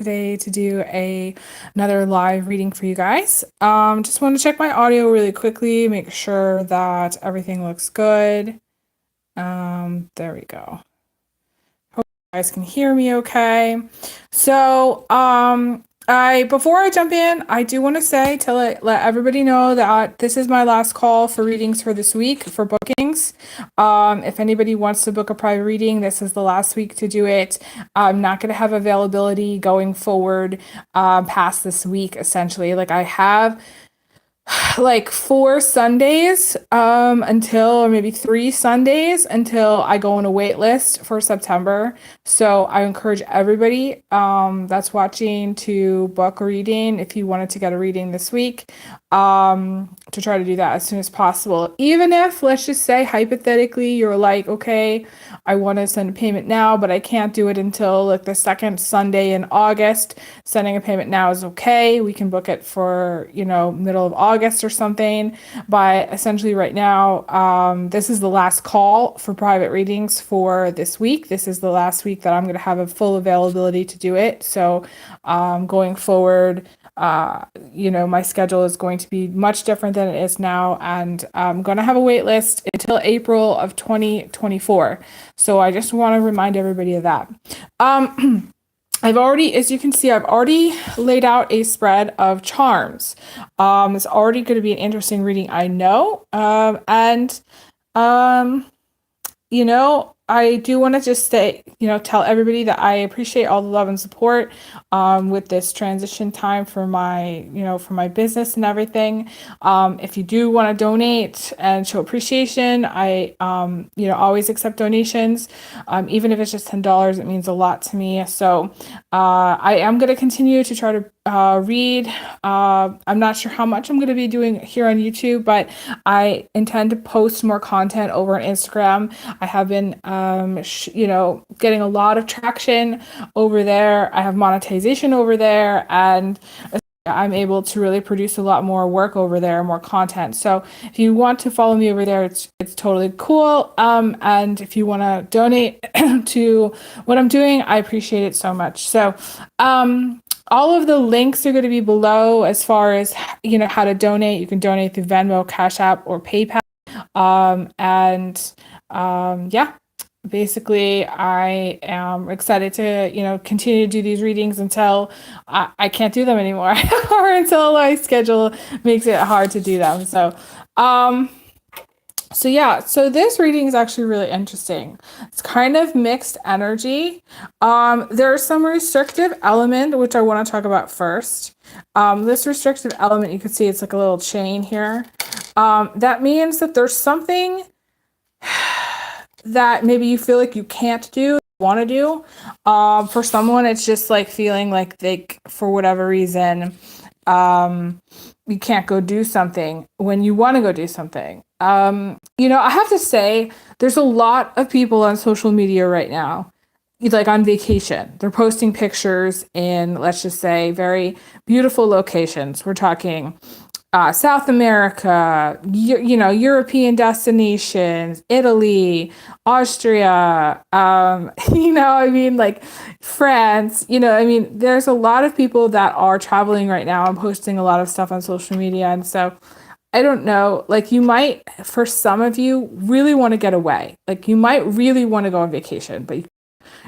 today to do another live reading for you guys. Just want to check my audio really quickly, make sure that everything looks good. There we go. Hope you guys can hear me okay. So, before I jump in, I do want to say to let everybody know that this is my last call for readings for this week for bookings. If anybody wants to book a private reading, this is the last week to do it. I'm not going to have availability going forward past this week, essentially. Like I have like 4 Sundays until, or maybe 3 Sundays until I go on a wait list for September. So I encourage everybody that's watching to book a reading if you wanted to get a reading this week, to try to do that as soon as possible. Even if, let's just say hypothetically, you're like, okay, I want to send a payment now, but I can't do it until like the second Sunday in August. Sending a payment now is okay. We can book it for, middle of August or something. But essentially right now, this is the last call for private readings for this week. This is the last week that I'm going to have a full availability to do it. So going forward, my schedule is going to be much different than it is now, and I'm going to have a wait list until April of 2024. So I just want to remind everybody of that. I've already, as you can see, I've already laid out a spread of charms. It's already going to be an interesting reading, I know. I do want to just say, tell everybody that I appreciate all the love and support with this transition time for my business and everything. If you do want to donate and show appreciation, I always accept donations. Even if it's just $10, it means a lot to me. So I am going to continue to try to read. I'm not sure how much I'm going to be doing here on YouTube, but I intend to post more content over on Instagram. I have been, getting a lot of traction over there. I have monetization over there, and I'm able to really produce a lot more work over there, more content. So if you want to follow me over there, it's totally cool. And if you want to donate to what I'm doing, I appreciate it so much. So, all of the links are going to be below as far as, how to donate. You can donate through Venmo, Cash App, or PayPal. Basically, I am excited to, continue to do these readings until I can't do them anymore or until my schedule makes it hard to do them. So this reading is actually really interesting. It's kind of mixed energy. There's some restrictive element, which I want to talk about first. This restrictive element, you can see it's like a little chain here. That means that there's something that maybe you feel like you can't do, want to do. For someone, it's just like feeling like they, for whatever reason, you can't go do something when you want to go do something. I have to say, there's a lot of people on social media right now, like on vacation. They're posting pictures in, let's just say, very beautiful locations. We're talking South America, European destinations, Italy, Austria, like France, there's a lot of people that are traveling right now and posting a lot of stuff on social media. And so I don't know, like you might, for some of you, really want to get away. Like you might really want to go on vacation, but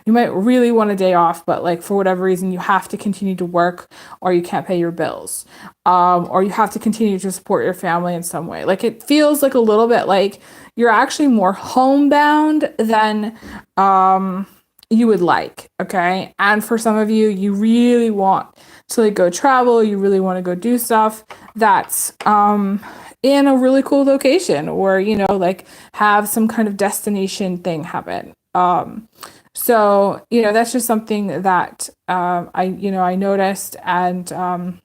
you might really want a day off, but like for whatever reason, you have to continue to work or you can't pay your bills, or you have to continue to support your family in some way. Like it feels like a little bit like you're actually more homebound than you would like. Okay. And for some of you, you really want to like go travel. You really want to go do stuff that's in a really cool location, or, like have some kind of destination thing happen. So, that's just something that I noticed, and I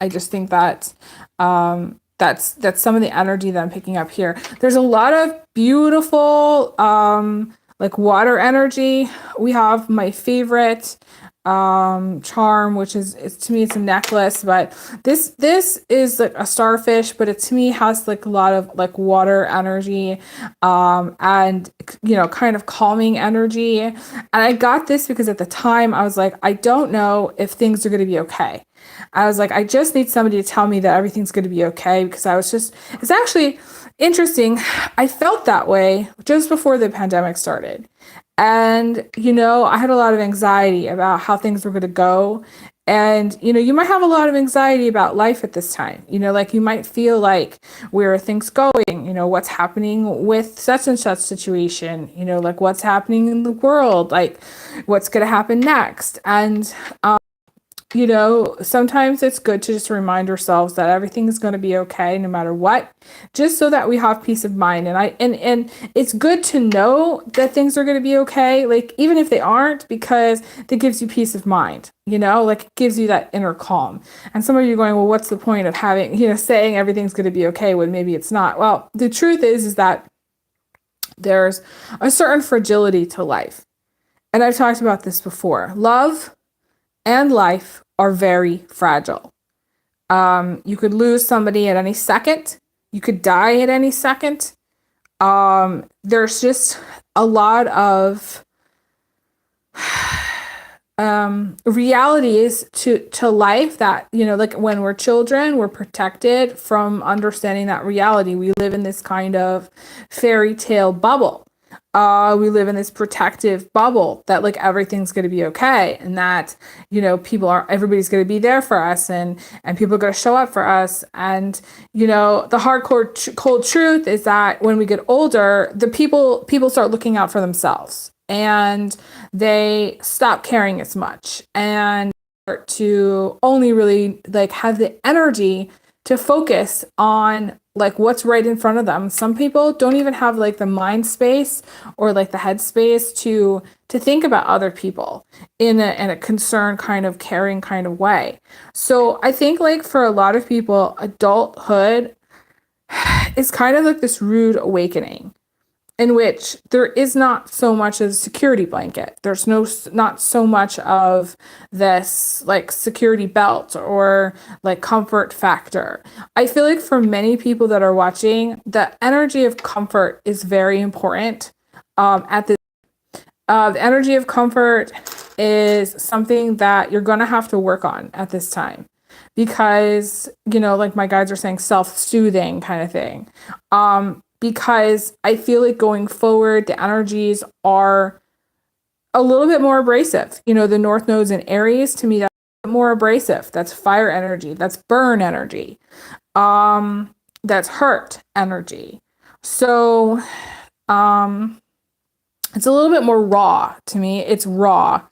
just think that that's some of the energy that I'm picking up here. There's a lot of beautiful like water energy. We have my favorite charm, which is, it's, to me, it's a necklace, but this is like a starfish, but it to me has like a lot of like water energy, and kind of calming energy. And I got this because at the time I was like, I don't know if things are going to be okay. I was like, I just need somebody to tell me that everything's going to be okay, because it's actually interesting. I felt that way just before the pandemic started. And, I had a lot of anxiety about how things were going to go. And, you might have a lot of anxiety about life at this time. Like you might feel like, where are things going? What's happening with such and such situation? Like what's happening in the world? Like what's going to happen next? And, sometimes it's good to just remind ourselves that everything is going to be okay no matter what, just so that we have peace of mind. And it's good to know that things are going to be okay, like even if they aren't, because that gives you peace of mind, like it gives you that inner calm. And some of you are going, well, what's the point of having, saying everything's going to be okay when maybe it's not? Well, the truth is that there's a certain fragility to life. And I've talked about this before. Love and life are very fragile. You could lose somebody at any second. You could die at any second. There's just a lot of realities to life that, like when we're children, we're protected from understanding that reality. We live in this kind of fairy tale bubble. We live in this protective bubble that like everything's going to be okay, and that everybody's going to be there for us, and people are going to show up for us. And the hardcore cold truth is that when we get older, the people start looking out for themselves, and they stop caring as much, and start to only really like have the energy to focus on like what's right in front of them. Some people don't even have like the mind space or like the head space to think about other people in a concerned kind of caring kind of way. So I think like for a lot of people, adulthood is kind of like this rude awakening, in which there is not so much as a security blanket. There's not so much of this like security belt or like comfort factor. I feel like for many people that are watching, the energy of comfort is very important. The energy of comfort is something that you're going to have to work on at this time, because, like my guides are saying, self-soothing kind of thing. Because I feel like going forward, the energies are a little bit more abrasive. The North Node's in Aries. To me, that's more abrasive. That's fire energy. That's burn energy. That's hurt energy. So it's a little bit more raw to me. It's raw.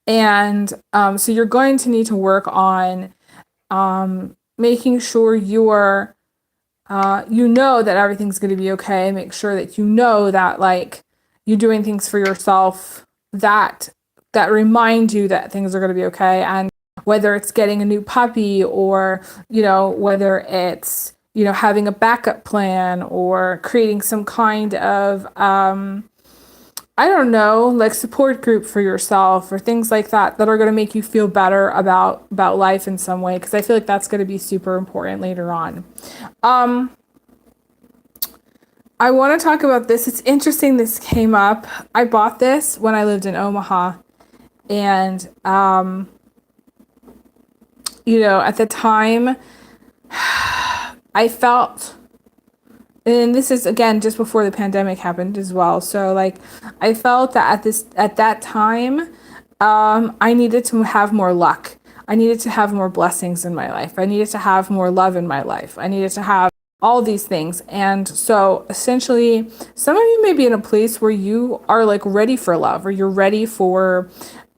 And so you're going to need to work on making sure you're that everything's going to be okay. Make sure that that like you're doing things for yourself that remind you that things are going to be okay. And whether it's getting a new puppy, or whether it's having a backup plan, or creating some kind of I don't know, like support group for yourself, or things like that are going to make you feel better about life in some way, because I feel like that's going to be super important later on. I want to talk about this. It's interesting this came up. I bought this when I lived in Omaha, and at the time I felt, and this is again just before the pandemic happened as well. So like I felt that at that time, I needed to have more luck. I needed to have more blessings in my life. I needed to have more love in my life. I needed to have all these things. And so essentially, some of you may be in a place where you are like ready for love, or you're ready for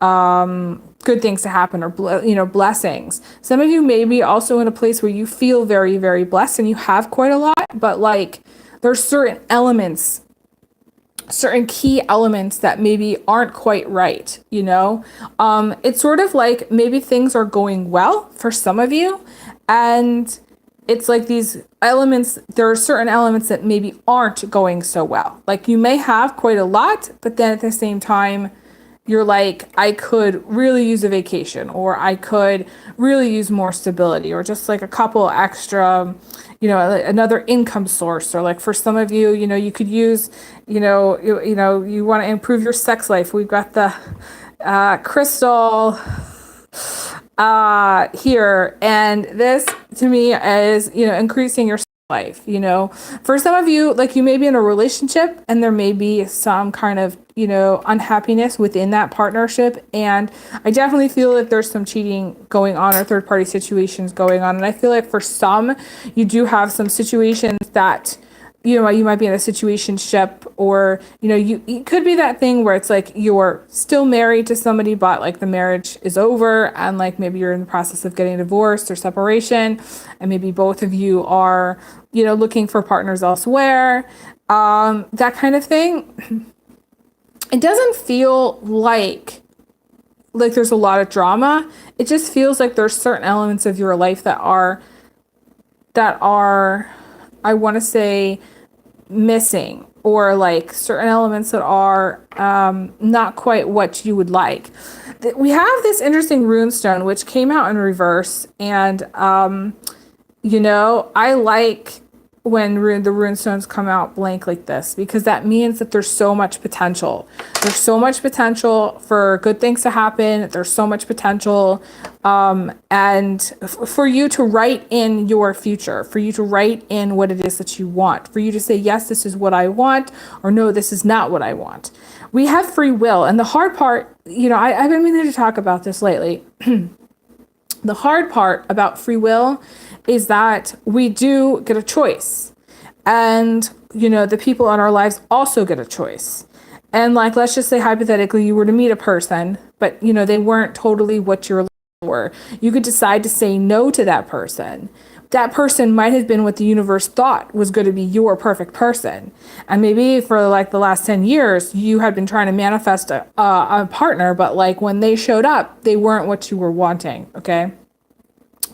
good things to happen, or blessings. Some of you may be also in a place where you feel very, very blessed, and you have quite a lot, but like there's certain key elements that maybe aren't quite right. It's sort of like maybe things are going well for some of you, and it's like these elements, there are certain elements that maybe aren't going so well. Like you may have quite a lot, but then at the same time, you're like, I could really use a vacation, or I could really use more stability, or just like a couple extra, another income source. Or like for some of you, you could use, you want to improve your sex life. We've got the crystal here, and this to me is, increasing your life. For some of you, like, you may be in a relationship and there may be some kind of, unhappiness within that partnership, and I definitely feel that there's some cheating going on, or third party situations going on. And I feel like for some, you do have some situations that, you might be in a situationship, or, it could be that thing where it's like you're still married to somebody, but like the marriage is over, and like maybe you're in the process of getting divorced or separation, and maybe both of you are, looking for partners elsewhere, that kind of thing. It doesn't feel like there's a lot of drama. It just feels like there's certain elements of your life that are, I want to say, missing, or like certain elements that are not quite what you would like. We have this interesting runestone which came out in reverse, and I like when the runestones come out blank like this, because that means that there's so much potential. There's so much potential for good things to happen. There's so much potential, and for you to write in your future, for you to write in what it is that you want, for you to say, yes, this is what I want, or no, this is not what I want. We have free will. And the hard part, I've been meaning to talk about this lately. The hard part about free will is that we do get a choice, and the people in our lives also get a choice. And like, let's just say hypothetically you were to meet a person, but they weren't totally what you're looking for. You could decide to say no to that person. That person might have been what the universe thought was going to be your perfect person, and maybe for like the last 10 years you had been trying to manifest a partner, but like when they showed up, they weren't what you were wanting. Okay.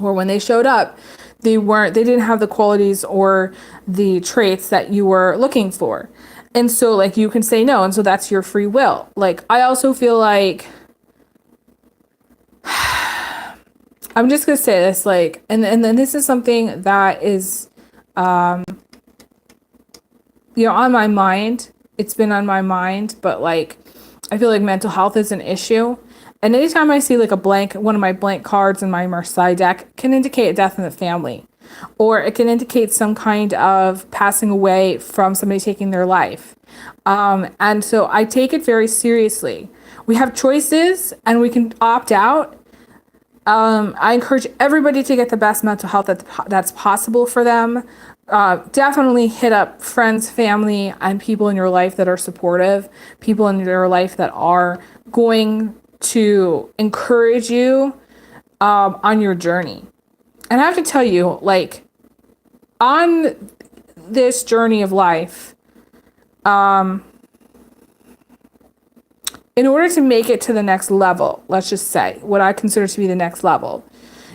Or when they showed up, they didn't have the qualities or the traits that you were looking for. And so like you can say no. And so that's your free will. Like, I also feel like, I'm just going to say this, like, and then this is something that is, on my mind. It's been on my mind, but like, I feel like mental health is an issue. And anytime I see like one of my blank cards in my Marseille deck can indicate a death in the family, or it can indicate some kind of passing away from somebody taking their life. And so I take it very seriously. We have choices and we can opt out. I encourage everybody to get the best mental health that's possible for them. Definitely hit up friends, family, and people in your life that are supportive, people in your life that are going to encourage you on your journey. And I have to tell you, like, on this journey of life, in order to make it to the next level, let's just say what I consider to be the next level,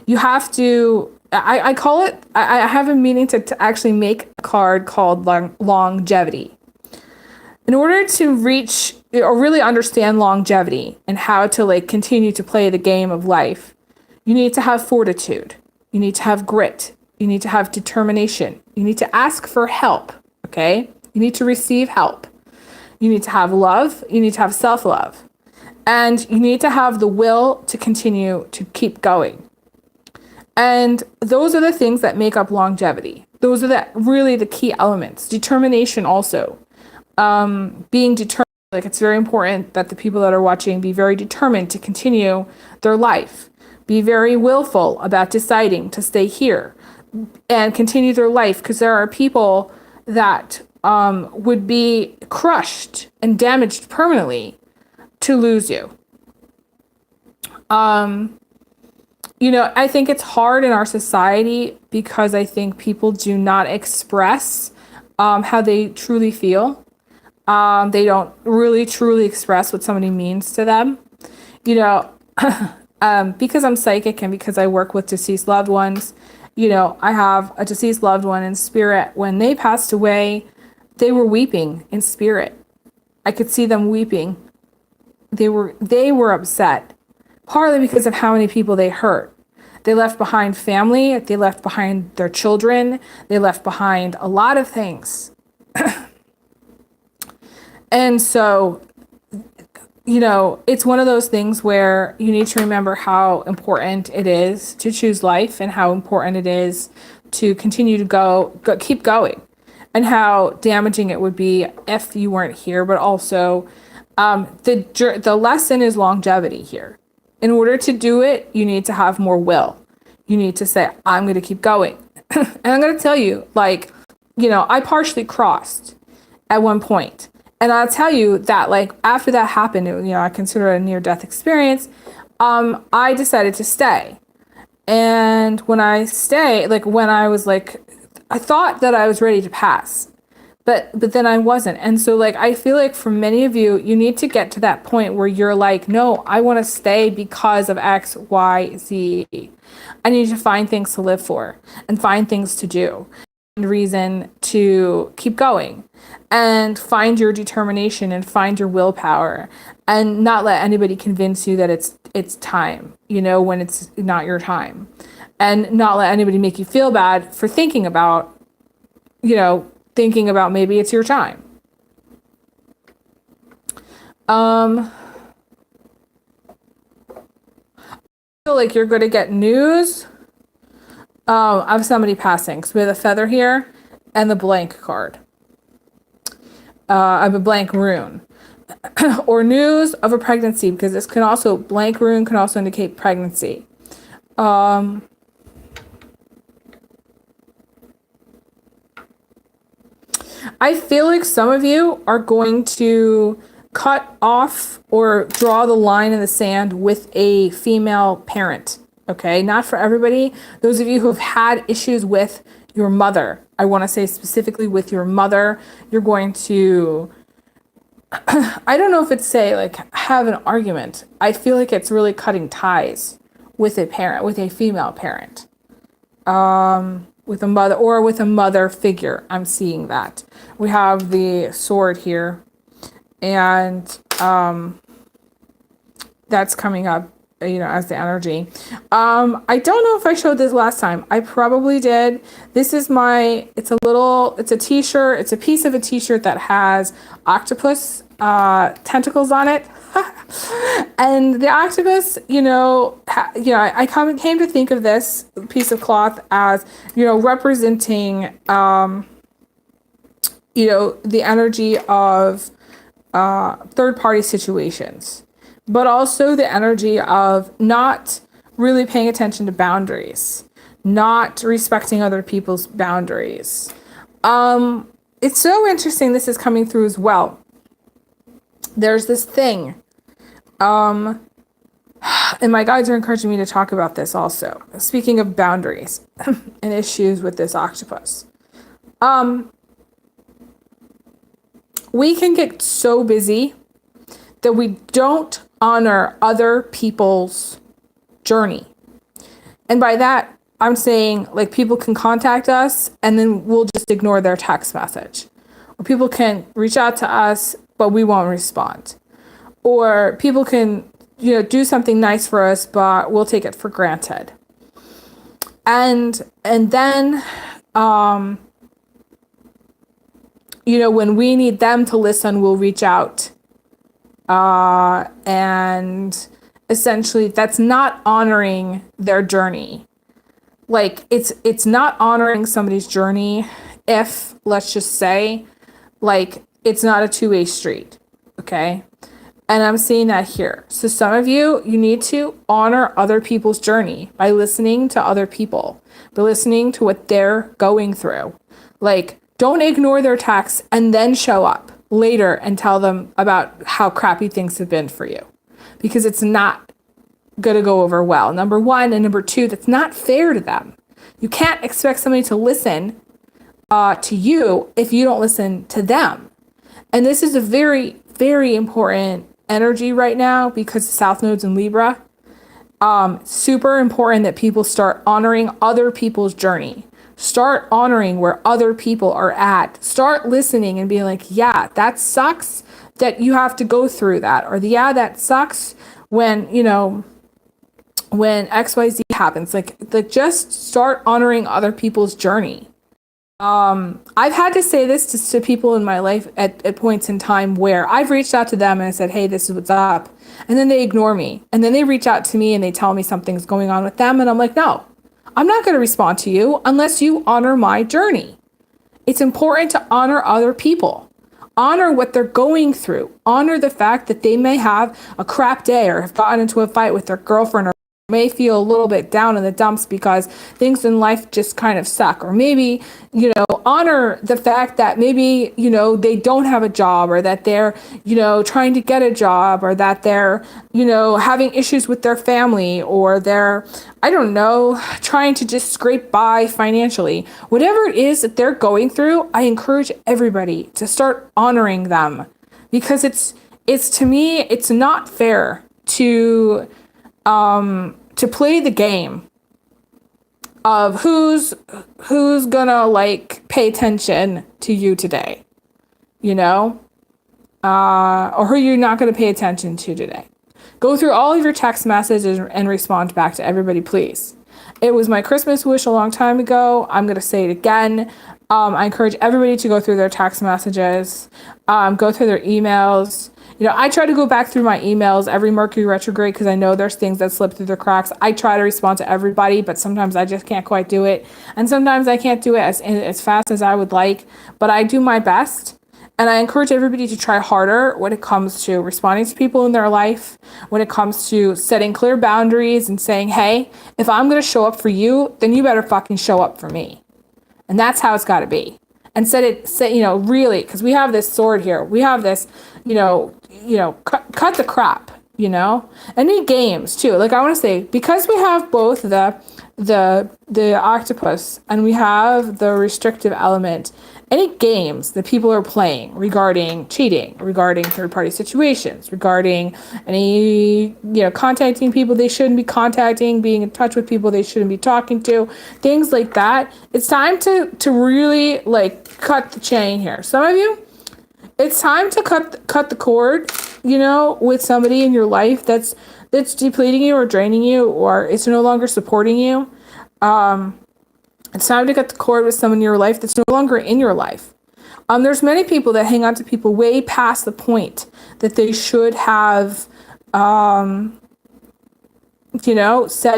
you have to, I call it, I have a meaning to actually make a card called longevity. In order to reach or really understand longevity and how to like continue to play the game of life, you need to have fortitude. You need to have grit. You need to have determination. You need to ask for help. Okay. You need to receive help. You need to have love. You need to have self-love. And you need to have the will to continue to keep going. And those are the things that make up longevity. Those are really the key elements. Determination also. Being determined, like, it's very important that the people that are watching be very determined to continue their life, be very willful about deciding to stay here and continue their life, because there are people that would be crushed and damaged permanently to lose you. I think it's hard in our society because I think people do not express how they truly feel. They don't really truly express what somebody means to them. Because I'm psychic and because I work with deceased loved ones, I have a deceased loved one in spirit. When they passed away, they were weeping in spirit. I could see them weeping. they were upset, partly because of how many people they hurt. They left behind family, they left behind their children, they left behind a lot of things. And so, it's one of those things where you need to remember how important it is to choose life and how important it is to continue to keep going, and how damaging it would be if you weren't here. But also, the lesson is longevity here. In order to do it, you need to have more will. You need to say, I'm going to keep going. And I'm going to tell you, I partially crossed at one point. And I'll tell you that, after that happened, I consider it a near-death experience. I decided to stay. And when I stayed, when I was I thought that I was ready to pass. But then I wasn't. And so I feel like for many of you, you need to get to that point where you're no, I want to stay because of X, Y, Z. I need to find things to live for and find things to do and reason to keep going and find your determination and find your willpower and not let anybody convince you that it's time, when it's not your time, and not let anybody make you feel bad for thinking about maybe it's your time. I feel like you're going to get news of somebody passing. So we have the feather here and the blank card. I have a blank rune. Or news of a pregnancy, because this can also, blank rune can also indicate pregnancy. I feel like some of you are going to cut off or draw the line in the sand with a female parent. Okay, not for everybody. Those of you who have had issues with your mother, I want to say specifically with your mother, you're going to, I don't know if it's have an argument. I feel like it's really cutting ties with a parent, with a female parent. With a mother or with a mother figure. I'm seeing that. We have the sword here, and that's coming up, as the energy. I don't know if I showed this last time. I probably did. This is it's a t-shirt. It's a piece of a t-shirt that has octopus tentacles on it. And the octopus, I came to think of this piece of cloth as, representing, the energy of third-party situations, but also the energy of not really paying attention to boundaries, not respecting other people's boundaries. It's so interesting this is coming through as well. There's this thing, and my guides are encouraging me to talk about this also. Speaking of boundaries and issues with this octopus. We can get so busy that we don't honor other people's journey. And by that, I'm saying people can contact us and then we'll just ignore their text message. Or people can reach out to us, but we won't respond. Or people can, do something nice for us, but we'll take it for granted. And then, when we need them to listen, we'll reach out. And essentially that's not honoring their journey. It's not honoring somebody's journey if, let's just say, it's not a two-way street. Okay. And I'm seeing that here. So some of you need to honor other people's journey by listening to other people, by listening to what they're going through. Don't ignore their texts and then show up later and tell them about how crappy things have been for you, because it's not going to go over well. Number one, and number two, that's not fair to them. You can't expect somebody to listen to you if you don't listen to them. And this is a very, very important energy right now because the South Node's in Libra. Super important that people start honoring other people's journey. Start honoring where other people are at. Start listening and being yeah, that sucks. that you have to go through that, or that sucks when, when XYZ happens. Like just start honoring other people's journey. I've had to say this to people in my life at points in time where I've reached out to them and I said, hey, this is what's up. And then they ignore me. And then they reach out to me and they tell me something's going on with them. And I'm like, no, I'm not going to respond to you unless you honor my journey. It's important to honor other people. Honor what they're going through. Honor the fact that they may have a crap day or have gotten into a fight with their girlfriend, or may feel a little bit down in the dumps because things in life just kind of suck. Or maybe, honor the fact that maybe, they don't have a job, or that they're, trying to get a job, or that they're, having issues with their family, or they're, I don't know, trying to just scrape by financially. Whatever it is that they're going through, I encourage everybody to start honoring them, because it's to me, it's not fair to play the game of who's gonna like pay attention to you today, or who you're not gonna pay attention to today. Go through all of your text messages and respond back to everybody, please. It was my Christmas wish a long time ago. I'm gonna say it again. I encourage everybody to go through their text messages, go through their emails. I try to go back through my emails every Mercury retrograde because I know there's things that slip through the cracks. I try to respond to everybody, but sometimes I just can't quite do it. And sometimes I can't do it as fast as I would like, but I do my best. And I encourage everybody to try harder when it comes to responding to people in their life, when it comes to setting clear boundaries and saying, hey, if I'm going to show up for you, then you better fucking show up for me. And that's how it's got to be. And really, because we have this sword here. We have this, cut the crap, Any games too. Like I want to say, because we have both the octopus and we have the restrictive element, any games that people are playing regarding cheating, regarding third-party situations, regarding any, contacting people they shouldn't be contacting, being in touch with people they shouldn't be talking to, things like that. It's time to really cut the chain here. Some of you, it's time to cut the cord, with somebody in your life that's depleting you or draining you, or it's no longer supporting you. It's time to cut the cord with someone in your life that's no longer in your life. There's many people that hang on to people way past the point that they should have, said,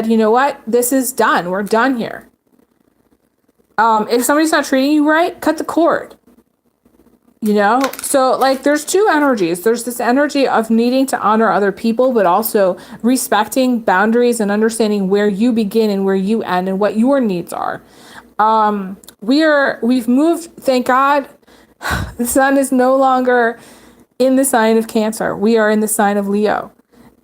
what, this is done. We're done here. If somebody's not treating you right, cut the cord. So there's two energies. There's this energy of needing to honor other people, but also respecting boundaries and understanding where you begin and where you end and what your needs are. We've moved, thank God. The sun is no longer in the sign of Cancer. We are in the sign of Leo.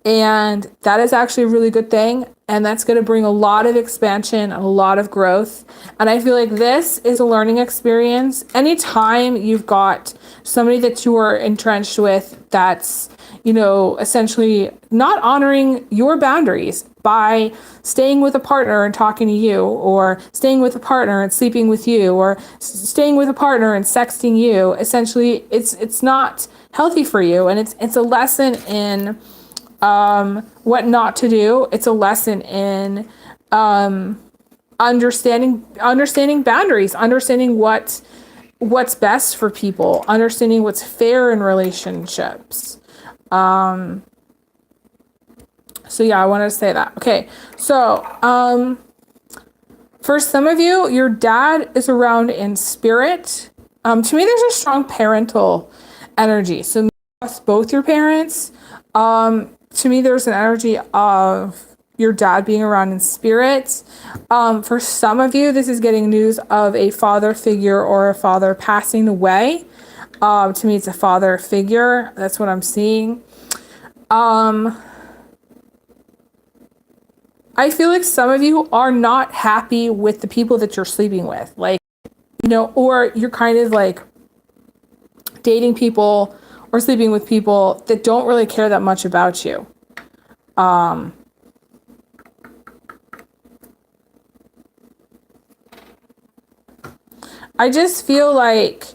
And that is actually a really good thing. And that's going to bring a lot of expansion and a lot of growth. And I feel like this is a learning experience. Anytime you've got somebody that you are entrenched with that's, essentially not honoring your boundaries by staying with a partner and talking to you, or staying with a partner and sleeping with you, or staying with a partner and sexting you, essentially it's not healthy for you. And it's a lesson in what not to do. It's a lesson in understanding boundaries, understanding what's best for people, understanding what's fair in relationships. So yeah, I wanted to say that. Okay, so for some of you, your dad is around in spirit. To me, there's a strong parental energy. So both your parents. To me, there's an energy of your dad being around in spirit. For some of you, this is getting news of a father figure or a father passing away. To me, it's a father figure. That's what I'm seeing. I feel like some of you are not happy with the people that you're sleeping with. Or you're kind of dating people or sleeping with people that don't really care that much about you. I just feel like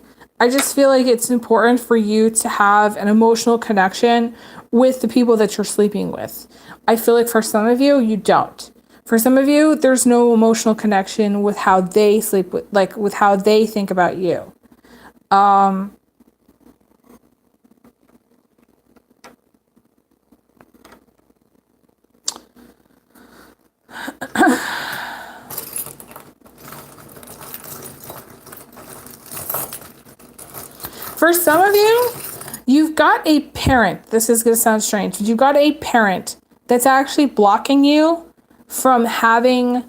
I just feel like it's important for you to have an emotional connection with the people that you're sleeping with. I feel like for some of you, you don't. For some of you, there's no emotional connection with how they sleep with, like with how they think about you. For some of you, you've got a parent. This is going to sound strange, but you've got a parent that's actually blocking you from having,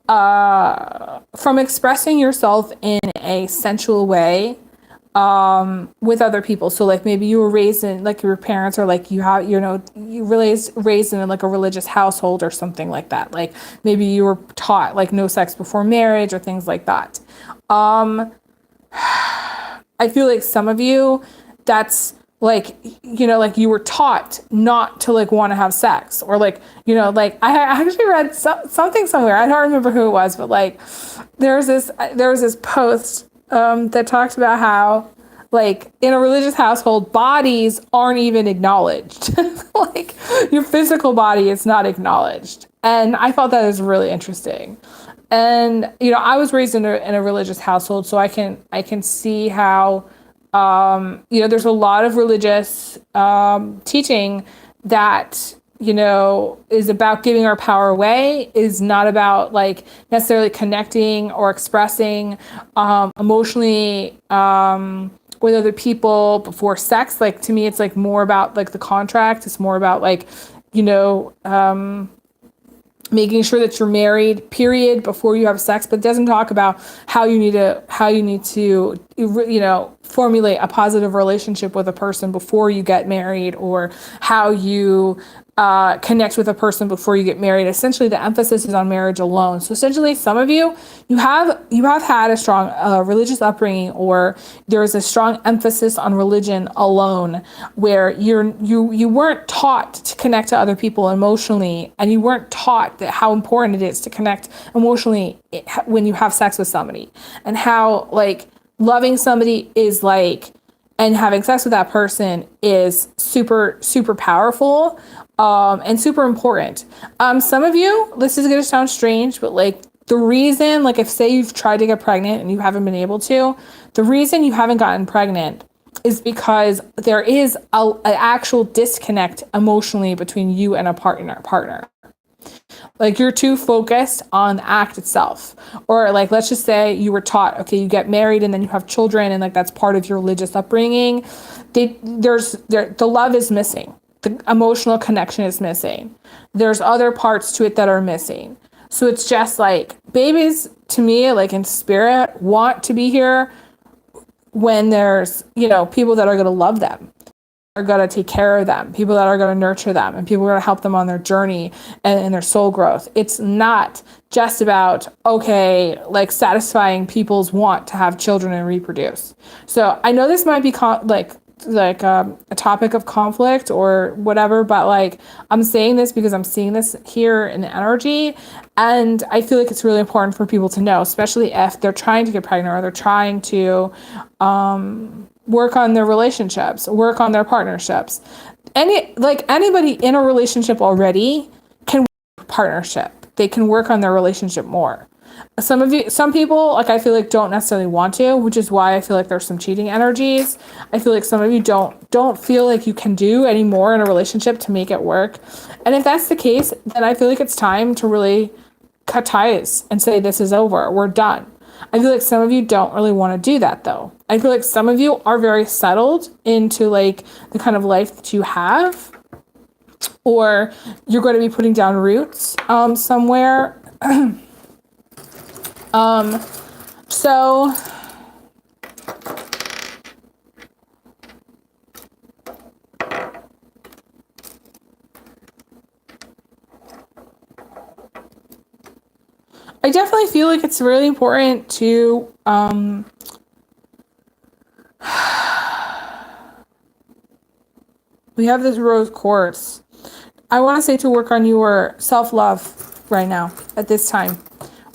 from expressing yourself in a sensual way, with other people. So like maybe you were raised in, like your parents are like, you have, you know, you really raised in like a religious household or something like that. Like maybe you were taught like no sex before marriage or things like that. I feel like some of you, that's like, you know, like you were taught not to like want to have sex, or like, you know, like I actually read something somewhere. I don't remember who it was, but like there was this post that talked about how like in a religious household, bodies aren't even acknowledged. Like your physical body is not acknowledged. And I thought that was really interesting. And, you know, I was raised in a religious household, so I can see how, you know, there's a lot of religious teaching that, you know, is about giving our power away, is not about like necessarily connecting or expressing emotionally with other people before sex. Like to me, it's like more about like the contract. It's more about like, you know, making sure that you're married, period, before you have sex, but it doesn't talk about how you need to, you know, formulate a positive relationship with a person before you get married, or how you connect with a person before you get married. Essentially, the emphasis is on marriage alone. So essentially, some of you, you have had a strong religious upbringing, or there is a strong emphasis on religion alone, where you weren't taught to connect to other people emotionally, and you weren't taught that how important it is to connect emotionally when you have sex with somebody, and how like loving somebody is like, and having sex with that person is super, super powerful, and super important. Some of you, this is going to sound strange, but like the reason, like if say you've tried to get pregnant and you haven't been able to, the reason you haven't gotten pregnant is because there is an actual disconnect emotionally between you and a partner. Like you're too focused on the act itself. Or like, let's just say you were taught, okay, you get married and then you have children, and like that's part of your religious upbringing. The love is missing. The emotional connection is missing. There's other parts to it that are missing. So it's just like babies, to me, like in spirit, want to be here when there's, you know, people that are going to love them, are going to take care of them, people that are going to nurture them, and people are going to help them on their journey and their soul growth. It's not just about, okay, like satisfying people's want to have children and reproduce. So I know this might be a topic of conflict or whatever, but like I'm saying this because I'm seeing this here in the energy, and I feel like it's really important for people to know, especially if they're trying to get pregnant or they're trying to work on their relationships, work on their partnerships. Anybody in a relationship already can work on partnership. They can work on their relationship more. Some people, like I feel like don't necessarily want to, which is why I feel like there's some cheating energies. I feel like some of you don't feel like you can do any more in a relationship to make it work. And if that's the case, then I feel like it's time to really cut ties and say, this is over, we're done. I feel like some of you don't really want to do that though. I feel like some of you are very settled into like the kind of life that you have, or you're going to be putting down roots somewhere. So I definitely feel like it's really important to we have this rose quartz. I want to say to work on your self-love right now at this time.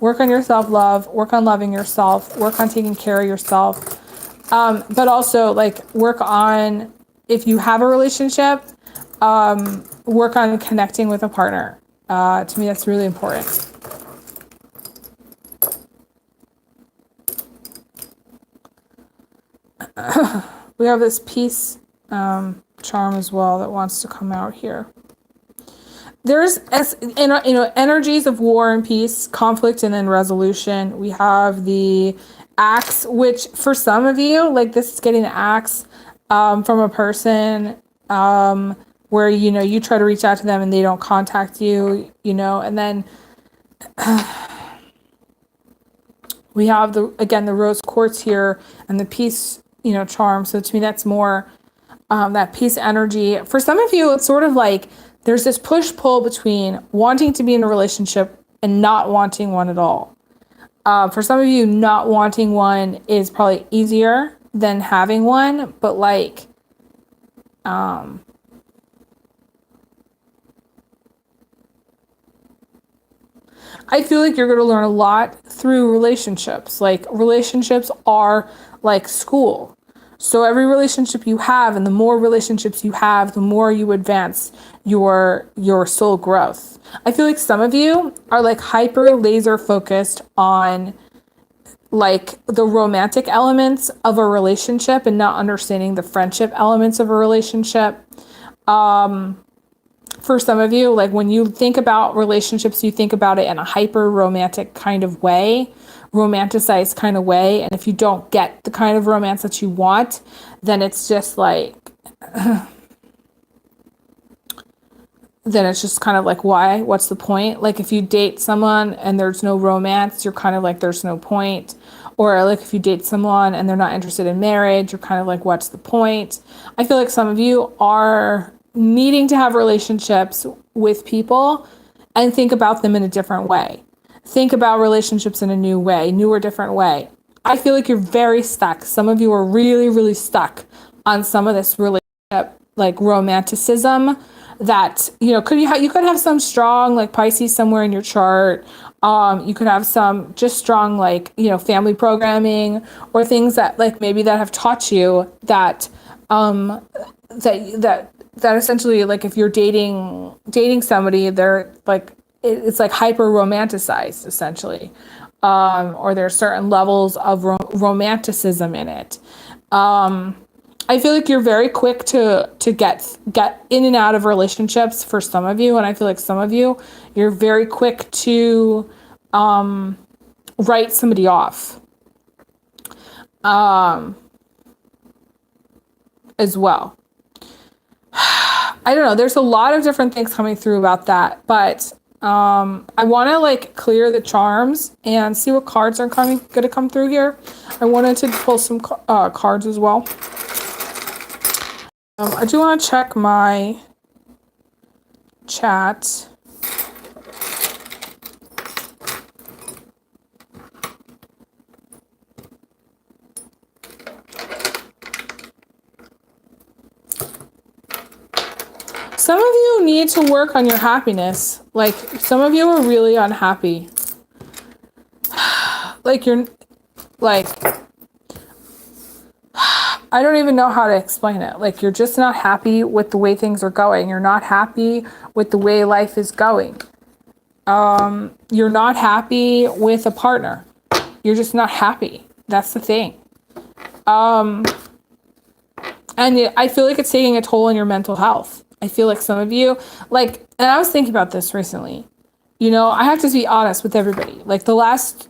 Work on your self-love, work on loving yourself, work on taking care of yourself. But also like work on, if you have a relationship, work on connecting with a partner. To me, that's really important. We have this peace charm as well that wants to come out here. There's energies of war and peace, conflict, and then resolution. We have the axe, which for some of you, like this is getting the axe from a person where you try to reach out to them and they don't contact you, and then we have the rose quartz here and the peace charm. So to me, that's more that peace energy. For some of you, it's sort of like there's this push-pull between wanting to be in a relationship and not wanting one at all. For some of you, not wanting one is probably easier than having one, but like I feel like you're going to learn a lot through relationships. Like relationships are like school. So every relationship you have, and the more relationships you have, the more you advance your soul growth. I feel like some of you are like hyper laser focused on like the romantic elements of a relationship and not understanding the friendship elements of a relationship. For some of you, like when you think about relationships, you think about it in a hyper romantic kind of way, romanticized kind of way. And if you don't get the kind of romance that you want, then it's just like, then it's just kind of like, why? What's the point? Like if you date someone and there's no romance, you're kind of like, there's no point. Or like if you date someone and they're not interested in marriage, you're kind of like, what's the point? I feel like some of you are needing to have relationships with people and think about them in a different way. Think about relationships in a new way, new or different way. I feel like you're very stuck. Some of you are really, really stuck on some of this relationship, like romanticism that, you could have some strong like Pisces somewhere in your chart. You could have some just strong like, family programming or things that like maybe that have taught you that, that essentially like if you're dating somebody, they're like, it's like hyper romanticized essentially. Or there's certain levels of romanticism in it. I feel like you're very quick to get in and out of relationships for some of you. And I feel like some of you, you're very quick to write somebody off as well. I don't know. There's a lot of different things coming through about that, but I want to like clear the charms and see what cards are going to come through here. I wanted to pull some cards as well. I do want to check my chat. Some of you need to work on your happiness. Like some of you are really unhappy. Like you're like, I don't even know how to explain it. Like you're just not happy with the way things are going. You're not happy with the way life is going. You're not happy with a partner. You're just not happy. That's the thing. And I feel like it's taking a toll on your mental health. I feel like some of you, like, and I was thinking about this recently, I have to be honest with everybody. Like the last,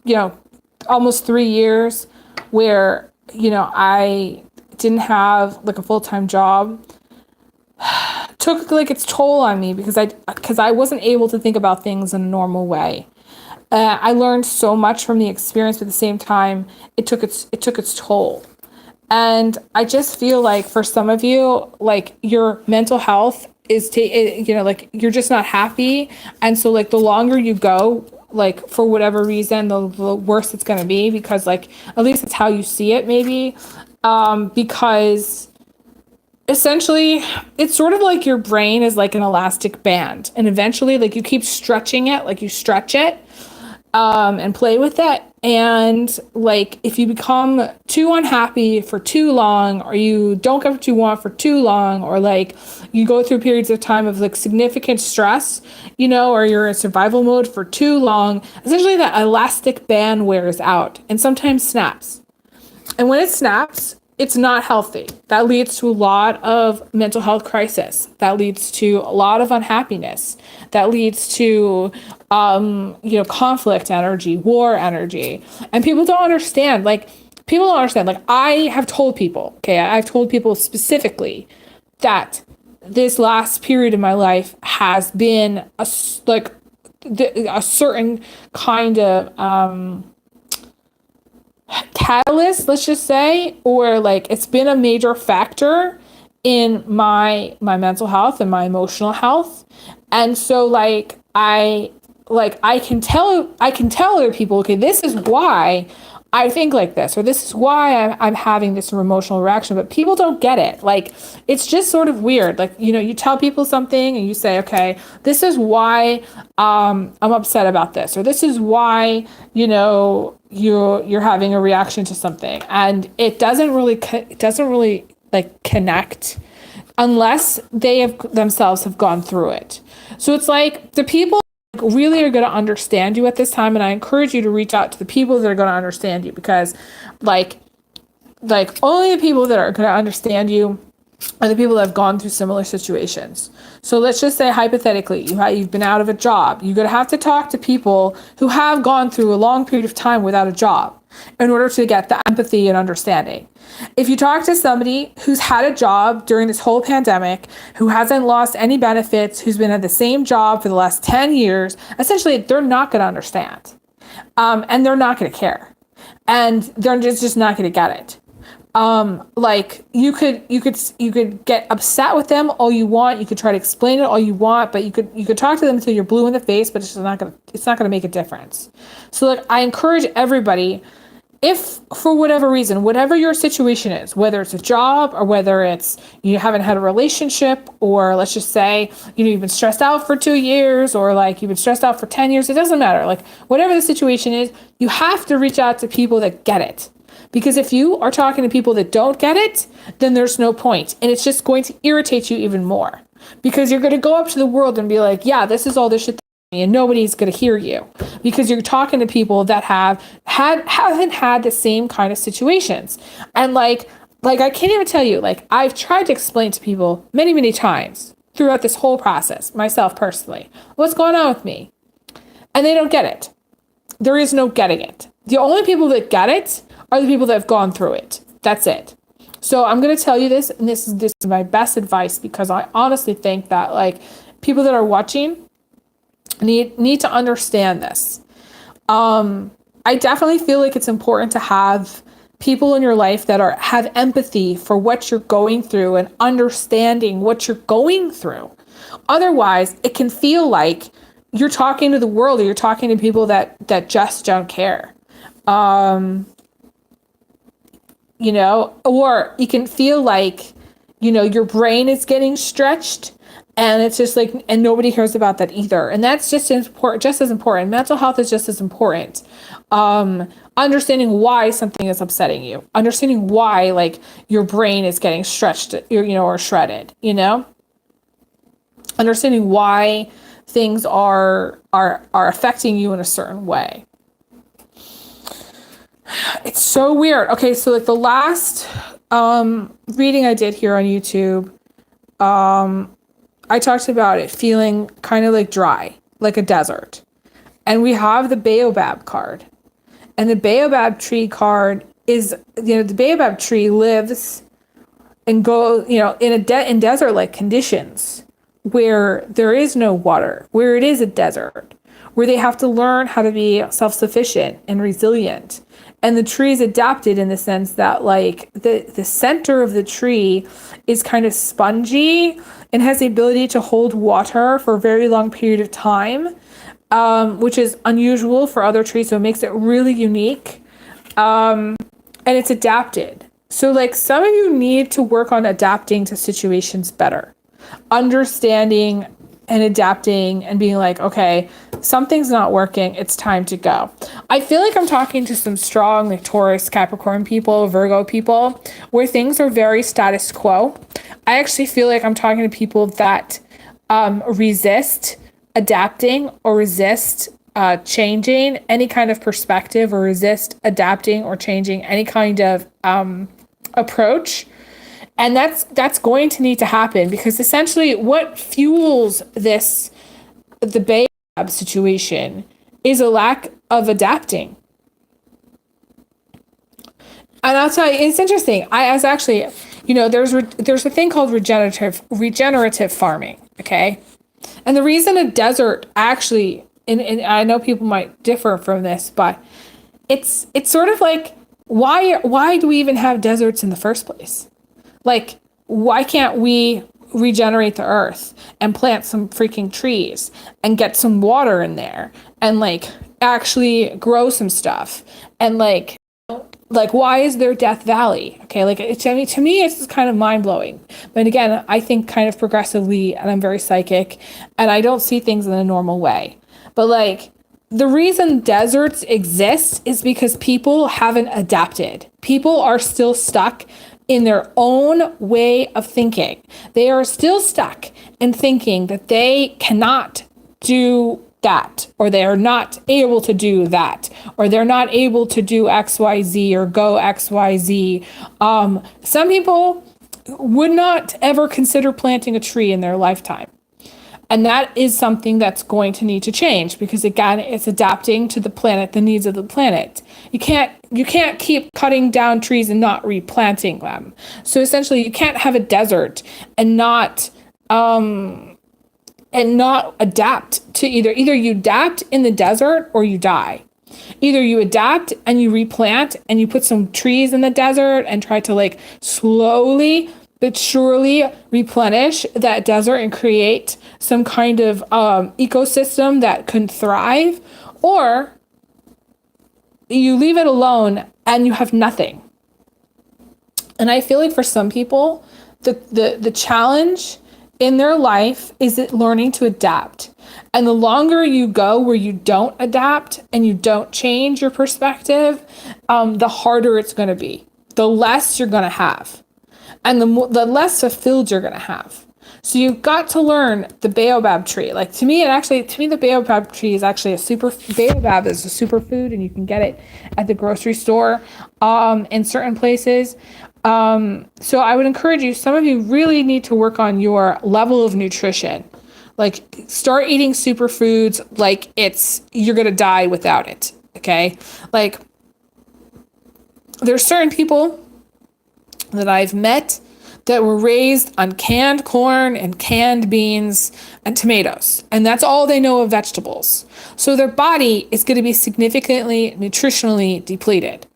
almost 3 years where, I didn't have like a full-time job took like its toll on me because I wasn't able to think about things in a normal way. I learned so much from the experience, but at the same time, it took its toll. And I just feel like for some of you, like your mental health is, like you're just not happy. And so like the longer you go, like for whatever reason, the worse it's going to be because like, at least it's how you see it maybe. Because essentially it's sort of like your brain is like an elastic band. And eventually like you keep stretching it, like you stretch it, and play with it. And like, if you become too unhappy for too long, or you don't get what you want for too long, or like you go through periods of time of like significant stress, or you're in survival mode for too long, essentially that elastic band wears out and sometimes snaps. And when it snaps, it's not healthy. That leads to a lot of mental health crisis. That leads to a lot of unhappiness. That leads to, conflict energy, war energy. And people don't understand. Like, I have told people, okay, I've told people specifically that this last period of my life has been a certain kind of, catalyst, let's just say, or like it's been a major factor in my mental health and my emotional health. And so I can tell other people, okay, this is why I think like this, or this is why I'm having this emotional reaction, but people don't get it. Like, it's just sort of weird. Like, you tell people something and you say, okay, this is why I'm upset about this, or this is why, you're having a reaction to something. And it doesn't really like connect unless they themselves have gone through it. So it's like the people really are going to understand you at this time, and I encourage you to reach out to the people that are going to understand you, because like only the people that are going to understand you are the people that have gone through similar situations. So let's just say hypothetically you've been out of a job. You're going to have to talk to people who have gone through a long period of time without a job in order to get the empathy and understanding. If you talk to somebody who's had a job during this whole pandemic, who hasn't lost any benefits, who's been at the same job for the last 10 years, essentially they're not going to understand. And they're not going to care. And they're just not going to get it. Like you could get upset with them all you want. You could try to explain it all you want, but you could talk to them until you're blue in the face, but it's not gonna make a difference. So like, I encourage everybody, if for whatever reason, whatever your situation is, whether it's a job or whether it's you haven't had a relationship, or let's just say, you've been stressed out for 2 years, or like you've been stressed out for 10 years, it doesn't matter. Like, whatever the situation is, you have to reach out to people that get it. Because if you are talking to people that don't get it, then there's no point. And it's just going to irritate you even more. Because you're going to go up to the world and be like, yeah, this is all this shit, and nobody's going to hear you. Because you're talking to people that haven't had the same kind of situations. And like I can't even tell you, like, I've tried to explain to people many, many times throughout this whole process, myself personally, what's going on with me. And they don't get it. There is no getting it. The only people that get it are the people that have gone through it. That's it. So I'm going to tell you this, and this is my best advice, because I honestly think that like people that are watching need to understand this. I definitely feel like it's important to have people in your life that have empathy for what you're going through and understanding what you're going through. Otherwise, it can feel like you're talking to the world, or you're talking to people that just don't care. Or you can feel like, your brain is getting stretched, and it's just like, and nobody cares about that either. And that's just as important. Mental health is just as important. Understanding why something is upsetting you, understanding why like your brain is getting stretched, or shredded, understanding why things are affecting you in a certain way. It's so weird. Okay, so like the last reading I did here on YouTube, I talked about it feeling kind of like dry, like a desert. And we have the baobab card. And the baobab tree card is, the baobab tree lives and goes, in desert-like conditions where there is no water, where it is a desert, where they have to learn how to be self-sufficient and resilient. And the tree is adapted in the sense that like the center of the tree is kind of spongy and has the ability to hold water for a very long period of time, which is unusual for other trees. So it makes it really unique. And it's adapted. So like some of you need to work on adapting to situations better, understanding and adapting and being like, okay, something's not working. It's time to go. I feel like I'm talking to some strong like Taurus, Capricorn people, Virgo people, where things are very status quo. I actually feel like I'm talking to people that resist adapting or resist changing any kind of perspective, or resist adapting or changing any kind of approach. And that's going to need to happen, because essentially what fuels the Baobab situation is a lack of adapting. And I'll tell you, it's interesting. I was actually, there's a thing called regenerative farming. Okay. And the reason a desert actually, and I know people might differ from this, but it's sort of like, why do we even have deserts in the first place? Like, why can't we regenerate the earth and plant some freaking trees and get some water in there and like actually grow some stuff? And like why is there Death Valley? Okay, like to me it's kind of mind blowing. But again, I think kind of progressively, and I'm very psychic, and I don't see things in a normal way. But like, the reason deserts exist is because people haven't adapted. People are still stuck in their own way of thinking. They are still stuck in thinking that they cannot do that, or they are not able to do that, or they're not able to do XYZ or go XYZ. Some people would not ever consider planting a tree in their lifetime. And that is something that's going to need to change, because again, it's adapting to the planet, the needs of the planet. You can't keep cutting down trees and not replanting them. So essentially, you can't have a desert and not adapt to either you adapt in the desert or you die. Either you adapt and you replant and you put some trees in the desert and try to like slowly but surely replenish that desert and create some kind of ecosystem that can thrive, or you leave it alone and you have nothing. And I feel like for some people, the challenge in their life is learning to adapt. And the longer you go where you don't adapt and you don't change your perspective, the harder it's going to be. The less you're going to have. And the less fulfilled you're going to have. So you've got to learn the baobab tree. Like to me, the baobab tree is actually baobab is a superfood, and you can get it at the grocery store, in certain places. So I would encourage you, some of you really need to work on your level of nutrition. Like start eating superfoods like you're going to die without it. Okay. Like there's certain people that I've met that were raised on canned corn and canned beans and tomatoes. And that's all they know of vegetables. So their body is going to be significantly nutritionally depleted.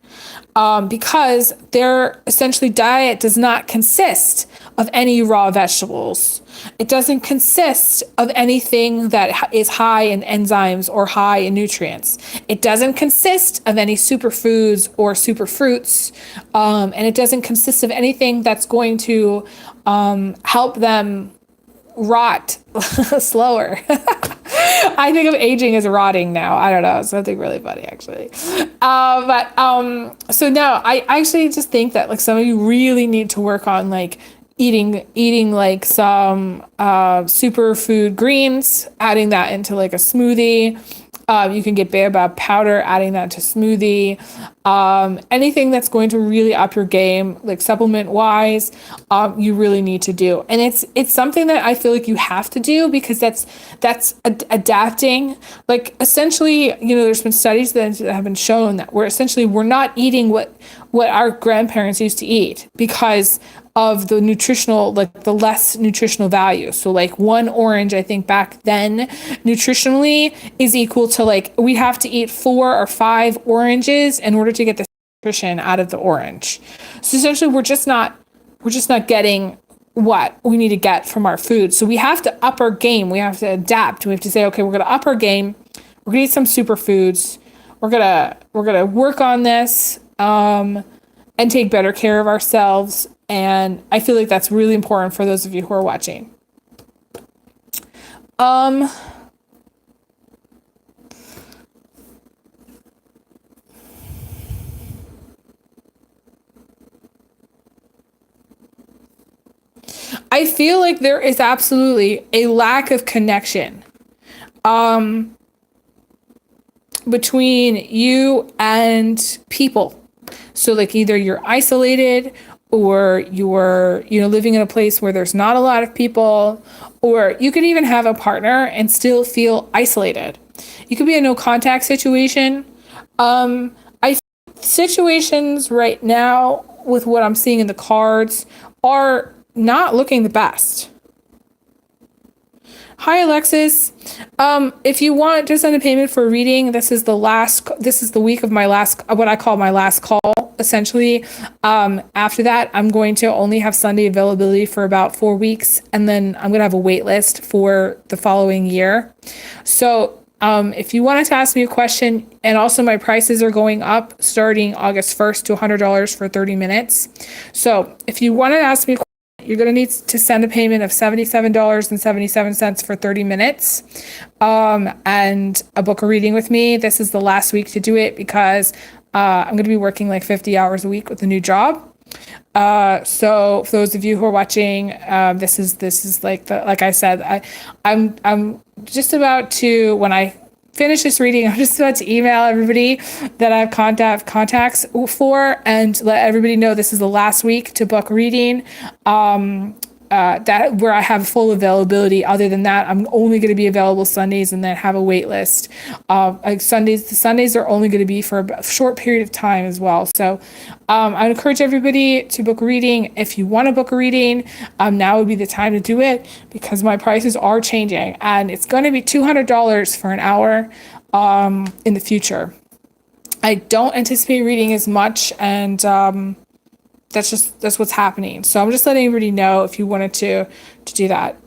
Because their essentially diet does not consist of any raw vegetables. It doesn't consist of anything that is high in enzymes or high in nutrients. It doesn't consist of any superfoods or superfruits. And it doesn't consist of anything that's going to help them rot slower. I think of aging as rotting now. I don't know. It's something really funny, actually. So no, I actually just think that like some of you really need to work on like eating like some superfood greens, adding that into like a smoothie. You can get baobab powder, adding that to smoothie. Anything that's going to really up your game, like supplement wise, you really need to do. And it's something that I feel like you have to do, because that's adapting. Like essentially, there's been studies that have been shown that we're not eating what our grandparents used to eat because of the nutritional, like the less nutritional value. So like one orange, I think back then nutritionally is equal to like, we have to eat 4 or 5 oranges in order to get the nutrition out of the orange. So essentially we're just not getting what we need to get from our food. So we have to up our game. We have to adapt. We have to say, okay, we're going to up our game. We're going to eat some superfoods. We're going to work on this, and take better care of ourselves. And I feel like that's really important for those of you who are watching. Um, I feel like there is absolutely a lack of connection between you and people. So like either you're isolated or you're, living in a place where there's not a lot of people, or you could even have a partner and still feel isolated. You could be a no contact situation. I situations right now with what I'm seeing in the cards are not looking the best. Hi, Alexis. If you want to send a payment for a reading, this is the week of my last, what I call my last call, essentially. After that, I'm going to only have Sunday availability for about 4 weeks, and then I'm going to have a wait list for the following year. So, if you wanted to ask me a question, and also my prices are going up starting August 1st to $100 for 30 minutes. So if you want to ask me a question, you're going to need to send a payment of $77.77 for 30 minutes, and a book a reading with me. This is the last week to do it because I'm going to be working like 50 hours a week with a new job. So for those of you who are watching, this is like I said, I'm just about to, when I finish this reading, I'm just about to email everybody that I have contacts for, and let everybody know this is the last week to book a reading. That where I have full availability. Other than that, I'm only going to be available Sundays, and then have a wait list. The Sundays are only going to be for a short period of time as well. So I encourage everybody to book a reading. If you want to book a reading, now would be the time to do it, because my prices are changing, and it's going to be $200 for an hour in the future. I don't anticipate reading as much, and that's what's happening. So I'm just letting everybody know if you wanted to do that.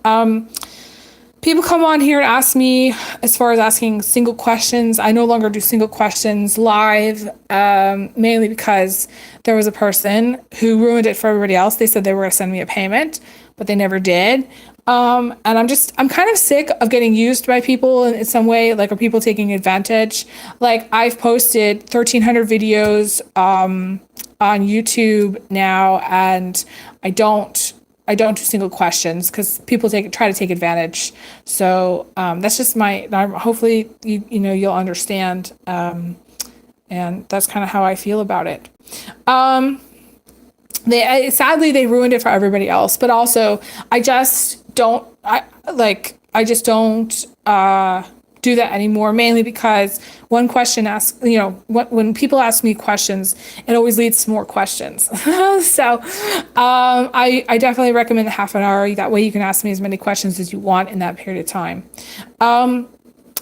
People come on here and ask me, as far as asking single questions. I no longer do single questions live, mainly because there was a person who ruined it for everybody else. They said they were going to send me a payment, but they never did. And I'm kind of sick of getting used by people in some way, like, are people taking advantage? Like, I've posted 1,300 videos, on YouTube now, and I don't do single questions because people try to take advantage. So that's just hopefully you'll understand, and that's kind of how I feel about it. Sadly they ruined it for everybody else, but also I just don't do that anymore, mainly because one question asks, when people ask me questions, it always leads to more questions. So I definitely recommend the half an hour. That way you can ask me as many questions as you want in that period of time. And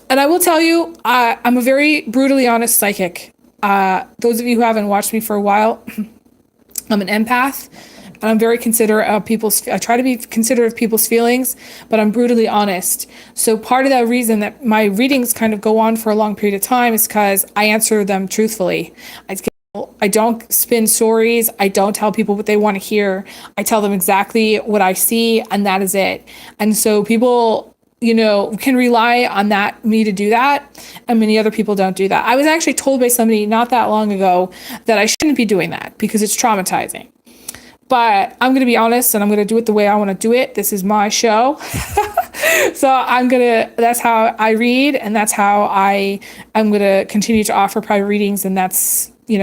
I will tell you, I'm a very brutally honest psychic. Those of you who haven't watched me for a while, I'm an empath. And I'm very considerate of I try to be considerate of people's feelings, but I'm brutally honest. So part of that reason that my readings kind of go on for a long period of time is because I answer them truthfully. I don't spin stories. I don't tell people what they want to hear. I tell them exactly what I see, and that is it. And so people, can rely on me to do that, and many other people don't do that. I was actually told by somebody not that long ago that I shouldn't be doing that because it's traumatizing. But I'm going to be honest, and I'm going to do it the way I want to do it. This is my show. So that's how I read, and that's how I'm going to continue to offer private readings. And that's, I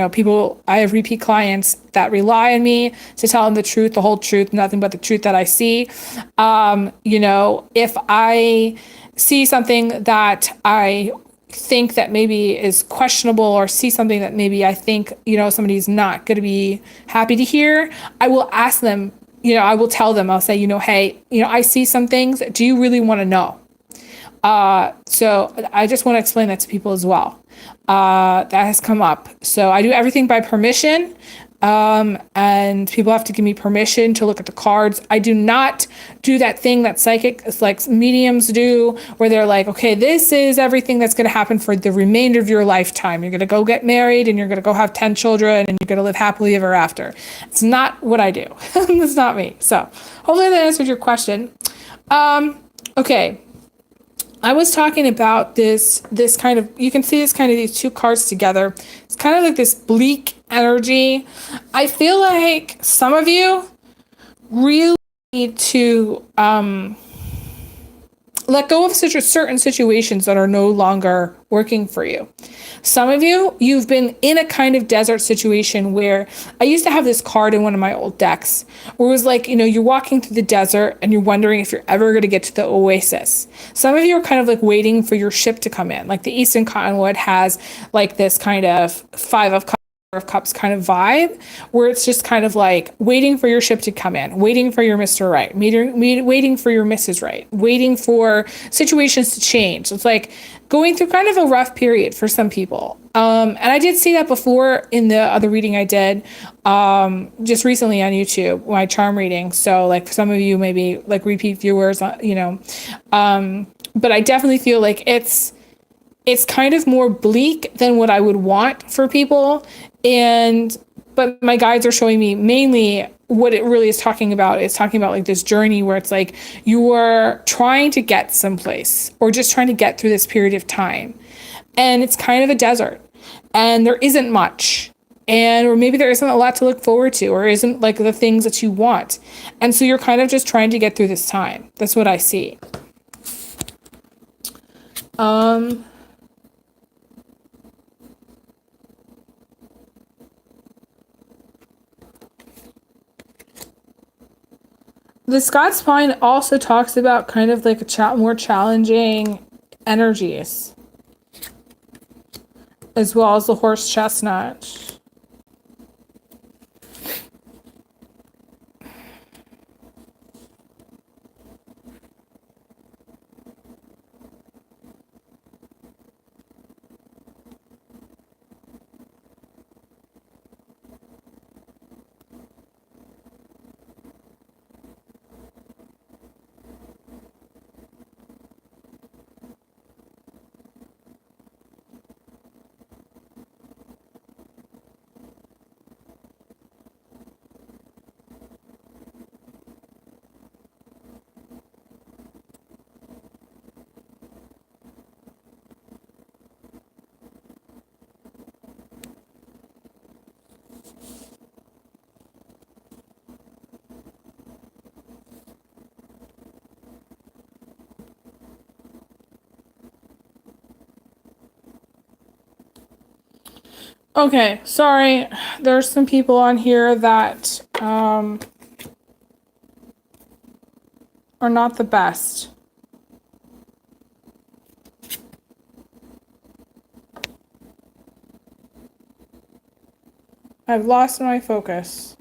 have repeat clients that rely on me to tell them the truth, the whole truth, nothing but the truth that I see. If I see something that I think that maybe is questionable, or see something that maybe I think, somebody's not going to be happy to hear, I will ask them, I will tell them, I'll say, hey, I see some things. Do you really want to know? So I just want to explain that to people as well. That has come up. So I do everything by permission. And people have to give me permission to look at the cards. I do not do that thing that mediums do, where they're like, okay, this is everything that's going to happen for the remainder of your lifetime. You're going to go get married, and you're going to go have 10 children, and you're going to live happily ever after. It's not what I do. It's not me. So hopefully that answered your question. Okay. I was talking about this kind of, you can see this kind of these two cards together. It's kind of like this bleak energy. I feel like some of you really need to let go of certain situations that are no longer working for you. Some of you, you've been in a kind of desert situation where I used to have this card in one of my old decks where it was like, you know, you're walking through the desert and you're wondering if you're ever going to get to the oasis. Some of you are kind of like waiting for your ship to come in. Like the Eastern Cottonwood has like this kind of Five of Cups kind of vibe where it's just kind of like waiting for your ship to come in, waiting for your Mr. Right, waiting for your Mrs. Right, waiting for situations to change. It's like going through kind of a rough period for some people. And I did see that before in the other reading I did just recently on YouTube, my charm reading. So like for some of you, maybe like repeat viewers, you know, but I definitely feel like it's kind of more bleak than what I would want for people. But my guides are showing me mainly what it really is talking about. It's talking about like this journey where it's like you are trying to get someplace or just trying to get through this period of time. And it's kind of a desert and there isn't much. Or maybe there isn't a lot to look forward to or isn't like the things that you want. And so you're kind of just trying to get through this time. That's what I see. The Scots Spine also talks about kind of like a more challenging energies, as well as the horse chestnut. Okay, sorry. There's some people on here that are not the best. I've lost my focus.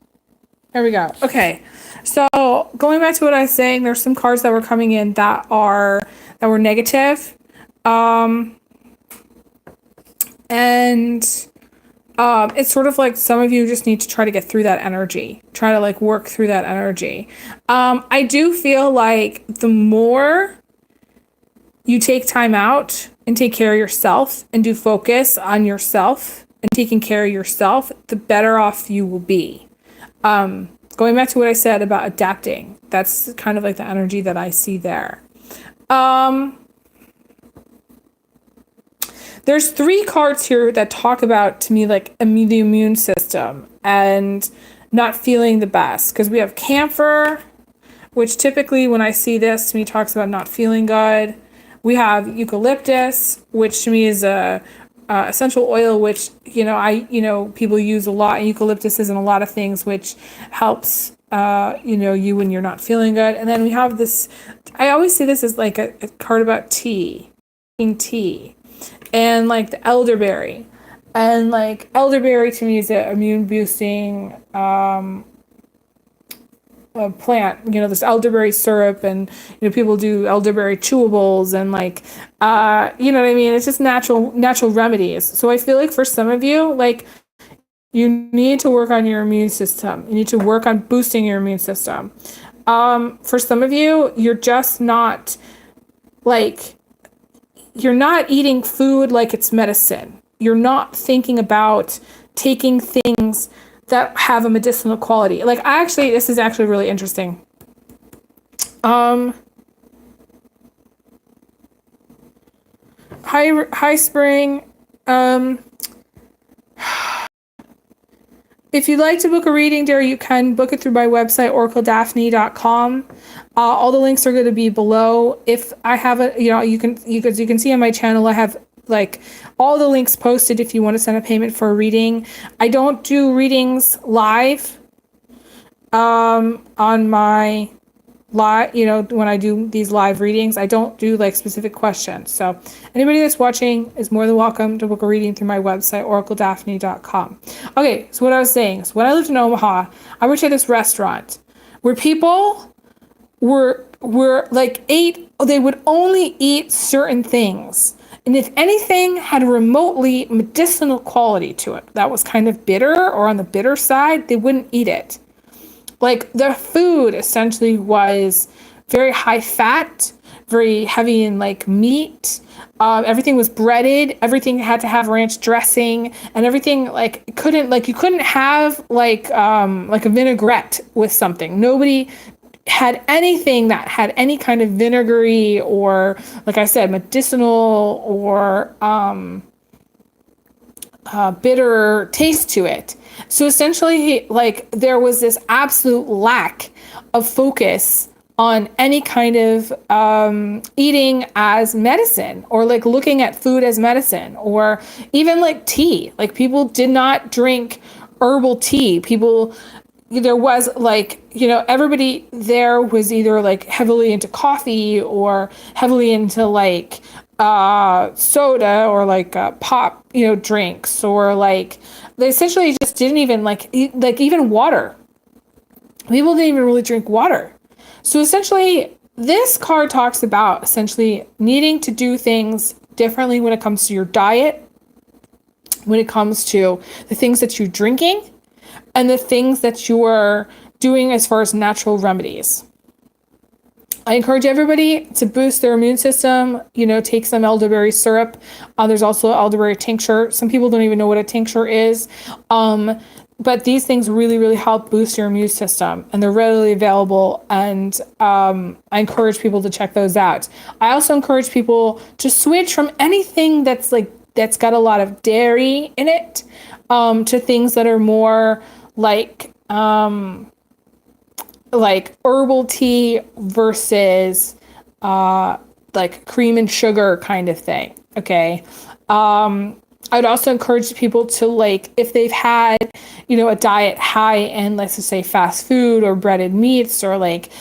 There we go. Okay. So going back to what I was saying, there's some cards that were coming in that were negative. It's sort of like some of you just need to try to get through that energy, try to like work through that energy. I do feel like the more you take time out and take care of yourself and do focus on yourself and taking care of yourself, the better off you will be. Going back to what I said about adapting, that's kind of like the energy that I see there. There's 3 cards here that talk about, to me, like the immune system and not feeling the best. Because we have camphor, which typically when I see this, to me talks about not feeling good. We have eucalyptus, which to me is a essential oil, which, people use a lot. And eucalyptus is in a lot of things, which helps, you when you're not feeling good. And then we have this, I always see this as like a card about tea, tea. And like the elderberry, and like elderberry to me is an immune boosting plant. This elderberry syrup, and people do elderberry chewables, and like what I mean. It's just natural remedies. So I feel like for some of you, like you need to work on your immune system. You need to work on boosting your immune system. For some of you, you're just not like. You're not eating food like it's medicine. You're not thinking about taking things that have a medicinal quality. Like this is actually really interesting. Hi, Spring. If you'd like to book a reading, dear, you can book it through my website, oracledaphne.com. All the links are going to be below. If I have a, you can see on my channel, I have like all the links posted if you want to send a payment for a reading. I don't do readings live on my live, when I do these live readings, I don't do like specific questions. So anybody that's watching is more than welcome to book a reading through my website, oracledaphne.com. Okay, so what I was saying is when I lived in Omaha, I worked at this restaurant where people were like they would only eat certain things. And if anything had a remotely medicinal quality to it, that was kind of bitter or on the bitter side, they wouldn't eat it. Like the food essentially was very high fat, very heavy in like meat. Everything was breaded. Everything had to have ranch dressing, and everything like you couldn't have like a vinaigrette with something. Nobody had anything that had any kind of vinegary or, like I said, medicinal or bitter taste to it. So essentially, like there was this absolute lack of focus on any kind of eating as medicine, or like looking at food as medicine, or even like tea. Like people did not drink herbal tea. There was like, everybody there was either like heavily into coffee or heavily into like soda or like pop, drinks, or like they essentially just didn't even like eat, like even water. People didn't even really drink water. So essentially, this card talks about essentially needing to do things differently when it comes to your diet, when it comes to the things that you're drinking, and the things that you are doing as far as natural remedies. I encourage everybody to boost their immune system, take some elderberry syrup. There's also elderberry tincture. Some people don't even know what a tincture is. But these things really, really help boost your immune system, and they're readily available. And I encourage people to check those out. I also encourage people to switch from anything that's got a lot of dairy in it, to things that are more like herbal tea versus like cream and sugar kind of thing. Okay. I'd also encourage people to, like, if they've had, a diet high in, let's just say, fast food or breaded meats, or like,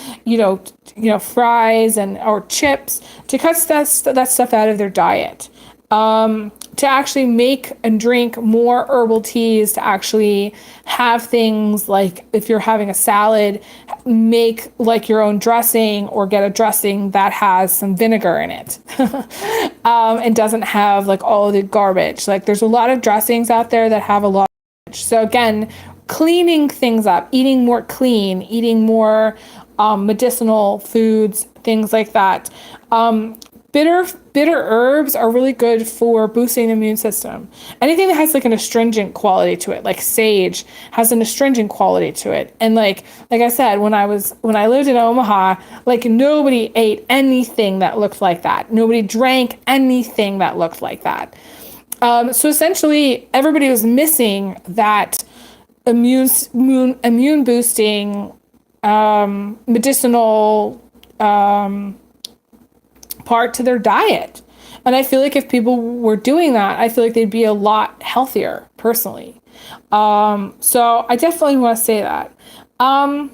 fries or chips, to cut that stuff out of their diet. To actually make and drink more herbal teas, to actually have things like, if you're having a salad, make like your own dressing, or get a dressing that has some vinegar in it. And doesn't have like all of the garbage. Like there's a lot of dressings out there that have a lot of garbage. So again, cleaning things up, eating more clean, eating more medicinal foods, things like that. Bitter herbs are really good for boosting the immune system. Anything that has like an astringent quality to it, like sage has an astringent quality to it. And like I said, when I lived in Omaha, like nobody ate anything that looked like that. Nobody drank anything that looked like that. So essentially, everybody was missing that immune boosting, medicinal part to their diet. And I feel like if people were doing that, I feel like they'd be a lot healthier personally. So I definitely want to say that. I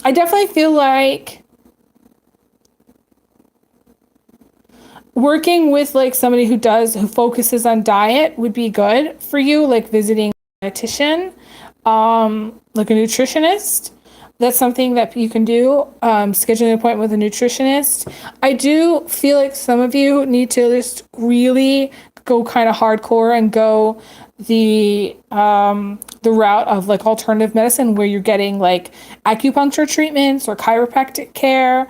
definitely feel like working with like somebody who focuses on diet would be good for you, like visiting a dietitian, like a nutritionist. That's something that you can do, scheduling an appointment with a nutritionist. I do feel like some of you need to just really go kind of hardcore and go the route of like alternative medicine, where you're getting like acupuncture treatments or chiropractic care,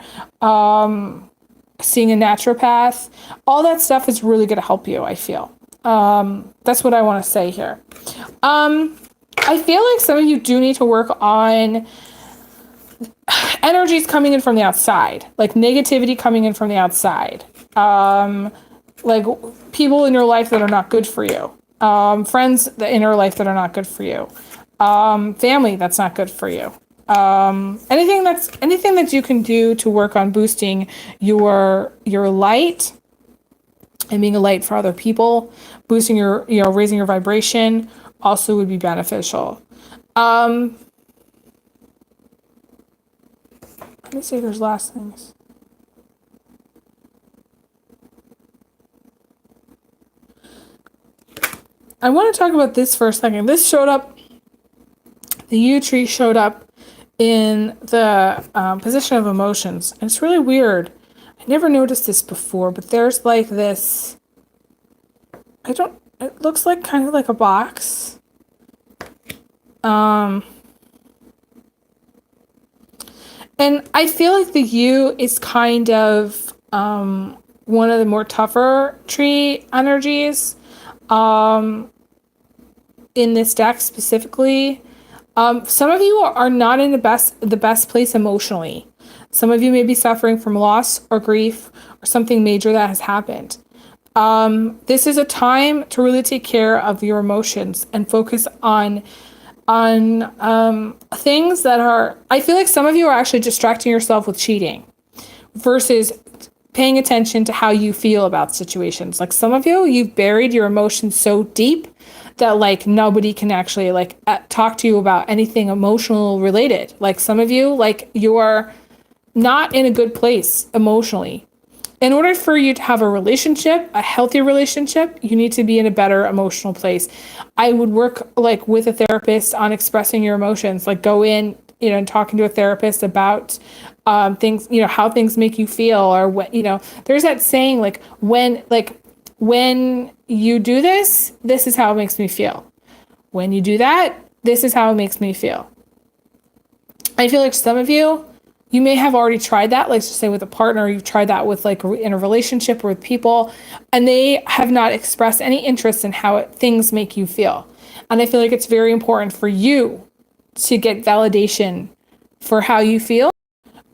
seeing a naturopath. All that stuff is really going to help you, I feel. That's what I want to say here. I feel like some of you do need to work on energies coming in from the outside, like negativity coming in from the outside. like people in your life that are not good for you, friends in your life that are not good for you, family that's not good for you. Anything that you can do to work on boosting your light and being a light for other people, boosting your, raising your vibration also would be beneficial. Let me see if there's last things. I want to talk about this for a second. This showed up, the U tree showed up in the position of emotions. And it's really weird. I never noticed this before, but there's like this, it looks like kind of like a box. And I feel like the U is kind of one of the more tougher tree energies in this deck specifically. Some of you are not in the best place emotionally. Some of you may be suffering from loss or grief or something major that has happened. This is a time to really take care of your emotions and focus on things that are, I feel like some of you are actually distracting yourself with cheating versus paying attention to how you feel about situations. Like some of you, you've buried your emotions so deep that like nobody can actually like talk to you about anything emotional related. Like some of you, like you're not in a good place emotionally. In order for you to have a relationship, a healthy relationship, you need to be in a better emotional place. I would work like with a therapist on expressing your emotions, like go in, and talking to a therapist about things, how things make you feel, or what, there's that saying like when you do this is how it makes me feel. When you do that, this is how it makes me feel. I feel like some of you may have already tried that, like just say with a partner, you've tried that with like in a relationship or with people, and they have not expressed any interest in how things make you feel. And I feel like it's very important for you to get validation for how you feel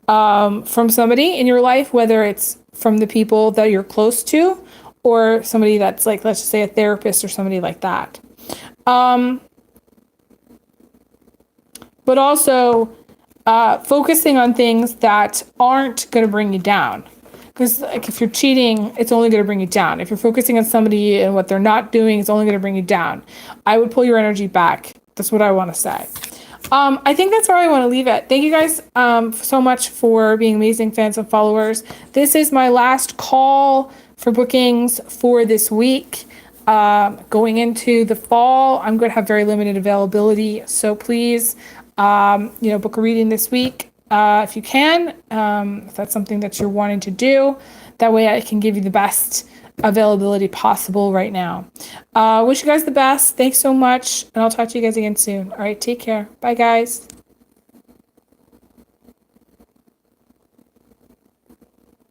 from somebody in your life, whether it's from the people that you're close to or somebody that's like, let's just say a therapist or somebody like that. But also focusing on things that aren't going to bring you down. Because like if you're cheating, it's only going to bring you down. If you're focusing on somebody and what they're not doing, it's only going to bring you down. I would pull your energy back. That's what I want to say. I think that's where I want to leave it. Thank you guys so much for being amazing fans and followers. This is my last call for bookings for this week. Going into the fall, I'm going to have very limited availability. So please, book a reading this week if you can, if that's something that you're wanting to do. That way I can give you the best availability possible right now. Wish you guys the best. Thanks so much. And I'll talk to you guys again soon. All right. Take care. Bye, guys.